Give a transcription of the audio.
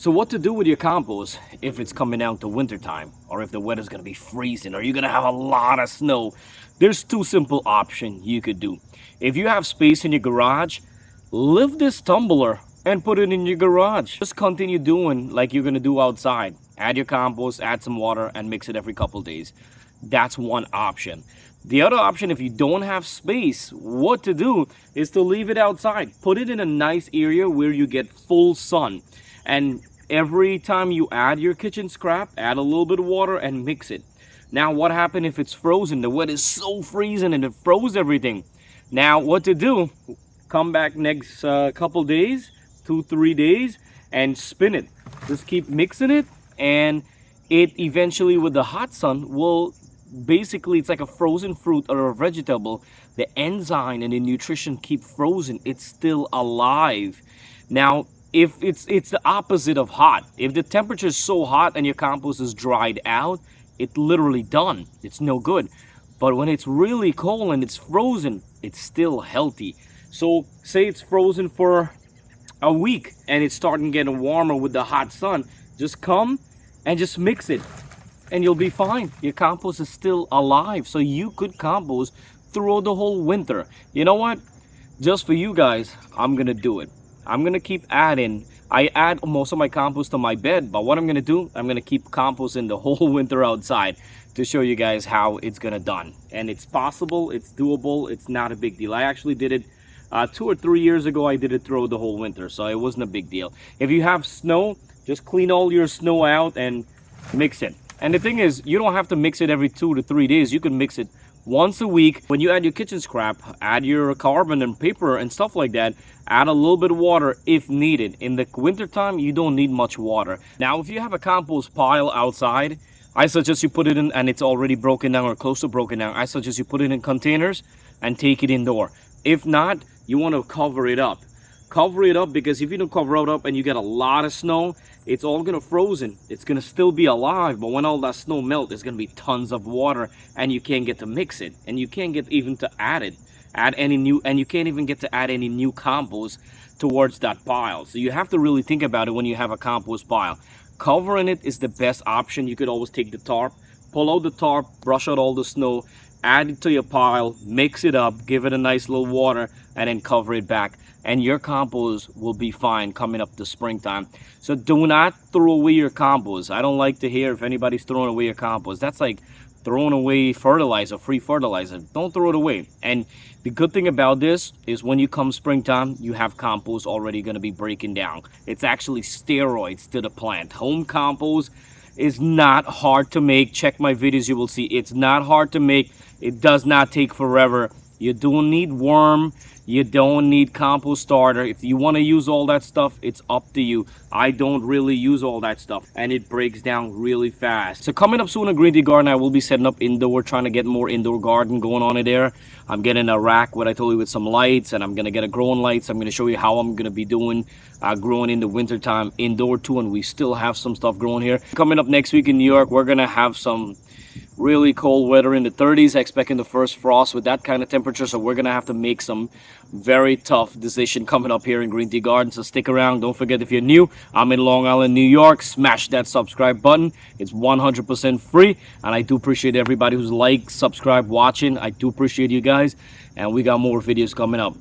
So what to do with your compost if it's coming down to winter time, or if the weather's gonna be freezing, or you're gonna have a lot of snow? There's two simple options you could do. If you have space in your garage, lift this tumbler and put it in your garage. Just continue doing like you're gonna do outside. Add your compost, add some water, and mix it every couple days. That's one option. The other option, if you don't have space, what to do is to leave it outside. Put it in a nice area where you get full sun. And every time you add your kitchen scrap, add a little bit of water and mix it. Now, what happens if it's frozen? The weather is so freezing and it froze everything. Now, what to do? Come back next couple days, 2-3 days, and spin it. Just keep mixing it, and it eventually, with the hot sun, will basically, it's like a frozen fruit or a vegetable. The enzyme and the nutrition keep frozen. It's still alive. Now, if it's the opposite of hot. If the temperature is so hot and your compost is dried out, it's literally done. It's no good. But when it's really cold and it's frozen, it's still healthy. So say it's frozen for a week and it's starting getting warmer with the hot sun, just come and just mix it and you'll be fine. Your compost is still alive, so you could compost throughout the whole winter. You know what? Just for you guys, I'm gonna do it. I'm gonna keep adding. I add most of my compost to my bed, but what I'm gonna do, I'm gonna keep composting the whole winter outside to show you guys how it's gonna done. And it's possible, it's doable, it's not a big deal. I actually did it 2 or 3 years ago. I did it throughout the whole winter, so it wasn't a big deal. If you have snow, just clean all your snow out and mix it. And the thing is, you don't have to mix it every 2 to 3 days. You can mix it once a week. When you add your kitchen scrap, add your carbon and paper and stuff like that, add a little bit of water if needed. In the winter time, you don't need much water. Now, if you have a compost pile outside, I suggest you put it in, and it's already broken down or close to broken down, I suggest you put it in containers and take it indoor. If not, you want to cover it up. Cover it up, because if you don't cover it up and you get a lot of snow, it's all gonna frozen. It's gonna still be alive, but when all that snow melts, there's gonna be tons of water, and you can't get to mix it, and you can't get even to add any new, and you can't even get to add any new compost towards that pile. So you have to really think about it when you have a compost pile. Covering it is the best option. You could always take the tarp, pull out the tarp, brush out all the snow, add it to your pile, mix it up, give it a nice little water, and then cover it back. And your compost will be fine coming up to springtime. So do not throw away your compost. I don't like to hear if anybody's throwing away your compost. That's like throwing away fertilizer, free fertilizer. Don't throw it away. And the good thing about this is when you come springtime, you have compost already going to be breaking down. It's actually steroids to the plant. Home compost is not hard to make. Check my videos, you will see it's not hard to make. It does not take forever. You don't need worm. You don't need compost starter. If you want to use all that stuff, it's up to you. I don't really use all that stuff, and it breaks down really fast. So coming up soon in Green Tea Garden, I will be setting up indoor, trying to get more indoor garden going on in there. I'm getting a rack, what I told you, with some lights, and I'm going to get a growing lights. I'm going to show you how I'm going to be doing growing in the winter time indoor too, and we still have some stuff growing here. Coming up next week in New York, we're going to have some really cold weather in the 30s, expecting the first frost with that kind of temperature. So we're gonna have to make some very tough decision coming up here in Green Tea Garden. So stick around. Don't forget, if you're new, I'm in Long Island, New York. Smash that subscribe button. It's 100% free, and I do appreciate everybody who's liked, subscribed, watching. I do appreciate you guys, and we got more videos coming up.